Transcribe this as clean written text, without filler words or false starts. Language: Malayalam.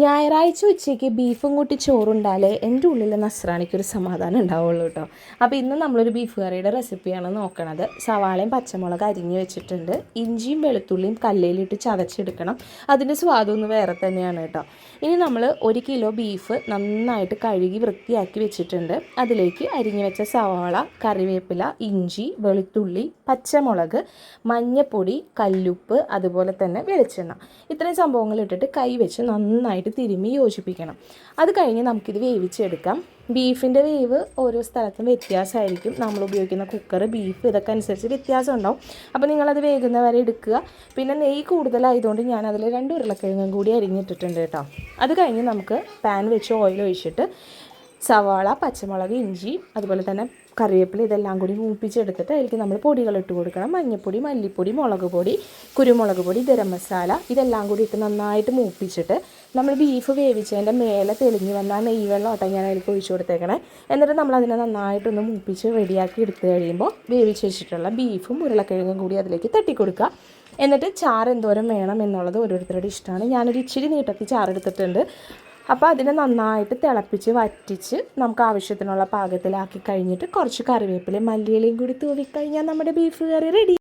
ഞായറാഴ്ച ഉച്ചയ്ക്ക് ബീഫും കൂട്ടി ചോറുണ്ടാലേ എൻ്റെ ഉള്ളിൽ നസ്രാണിക്കൊരു സമാധാനം ഉണ്ടാവുള്ളൂ കേട്ടോ. അപ്പോൾ ഇന്ന് നമ്മളൊരു ബീഫ് കറിയുടെ റെസിപ്പിയാണ് നോക്കണത്. സവാളയും പച്ചമുളക് അരിഞ്ഞ് വെച്ചിട്ടുണ്ട്. ഇഞ്ചിയും വെളുത്തുള്ളിയും കല്ലിലിട്ട് ചതച്ചെടുക്കണം. അതിൻ്റെ സ്വാദൊന്ന് വേറെ തന്നെയാണ് കേട്ടോ. ഇനി നമ്മൾ 1 കിലോ ബീഫ് നന്നായിട്ട് കഴുകി വൃത്തിയാക്കി വെച്ചിട്ടുണ്ട്. അതിലേക്ക് അരിഞ്ഞ് വെച്ച സവാള, കറിവേപ്പില, ഇഞ്ചി, വെളുത്തുള്ളി, പച്ചമുളക്, മഞ്ഞൾപ്പൊടി, കല്ലുപ്പ്, അതുപോലെ തന്നെ വെളിച്ചെണ്ണ, ഇത്രയും സംഭവങ്ങൾ ഇട്ടിട്ട് കൈ വെച്ച് നന്നായിട്ട് തിരുമ്മി യോജിപ്പിക്കണം. അത് കഴിഞ്ഞ് നമുക്കിത് വേവിച്ചെടുക്കാം. ബീഫിൻ്റെ വേവ് ഓരോ സ്ഥലത്തും വ്യത്യാസമായിരിക്കും. നമ്മൾ ഉപയോഗിക്കുന്ന കുക്കർ, ബീഫ് ഇതൊക്കെ അനുസരിച്ച് വ്യത്യാസം ഉണ്ടാവും. അപ്പോൾ നിങ്ങളത് വേകുന്ന വരെ എടുക്കുക. പിന്നെ നെയ്യ് കൂടുതലായതുകൊണ്ട് ഞാനതിൽ 2 ഉരുളക്കിഴങ്ങും കൂടി അരിഞ്ഞിട്ടിട്ടുണ്ട് കേട്ടോ. അത് കഴിഞ്ഞ് നമുക്ക് പാൻ വെച്ച് ഓയിൽ ഒഴിച്ചിട്ട് സവാള, പച്ചമുളക്, ഇഞ്ചി, അതുപോലെ തന്നെ കറിവേപ്പില ഇതെല്ലാം കൂടി മൂപ്പിച്ചെടുത്തിട്ട് അതിലേക്ക് നമ്മൾ പൊടികൾ ഇട്ട് കൊടുക്കണം. മഞ്ഞൾപ്പൊടി, മല്ലിപ്പൊടി, മുളക് പൊടി, കുരുമുളക് പൊടി, ഗരം മസാല ഇതെല്ലാം കൂടി ഇട്ട് നന്നായിട്ട് മൂപ്പിച്ചിട്ട് നമ്മൾ ബീഫ് വേവിച്ചതിൻ്റെ മേലെ തെളിഞ്ഞ് വന്നാൽ നെയ്യ് വെള്ളമാട്ടോ ഞാൻ അതിലേക്ക് ഒഴിച്ചു കൊടുത്തേക്കണേ. എന്നിട്ട് നമ്മളതിനെ നന്നായിട്ടൊന്ന് മൂപ്പിച്ച് റെഡിയാക്കി എടുത്തു കഴിയുമ്പോൾ വേവിച്ച് വെച്ചിട്ടുള്ള ബീഫും ഉരുളക്കിഴങ്ങും കൂടി അതിലേക്ക് തട്ടിക്കൊടുക്കുക. എന്നിട്ട് ചാറ് എന്തോരം വേണം എന്നുള്ളത് ഓരോരുത്തരുടെ ഇഷ്ടമാണ്. ഞാനൊരു ഇച്ചിരി നീട്ടത്തിൽ ചാറെടുത്തിട്ടുണ്ട്. അപ്പോൾ അതിനെ നന്നായിട്ട് തിളപ്പിച്ച് വറ്റിച്ച് നമുക്ക് ആവശ്യത്തിനുള്ള പാകത്തിലാക്കി കഴിഞ്ഞിട്ട് കുറച്ച് കറിവേപ്പിലയും മല്ലിയിലയും കൂടി തൂവിക്കഴിഞ്ഞാൽ നമ്മുടെ ബീഫ് കറി റെഡി.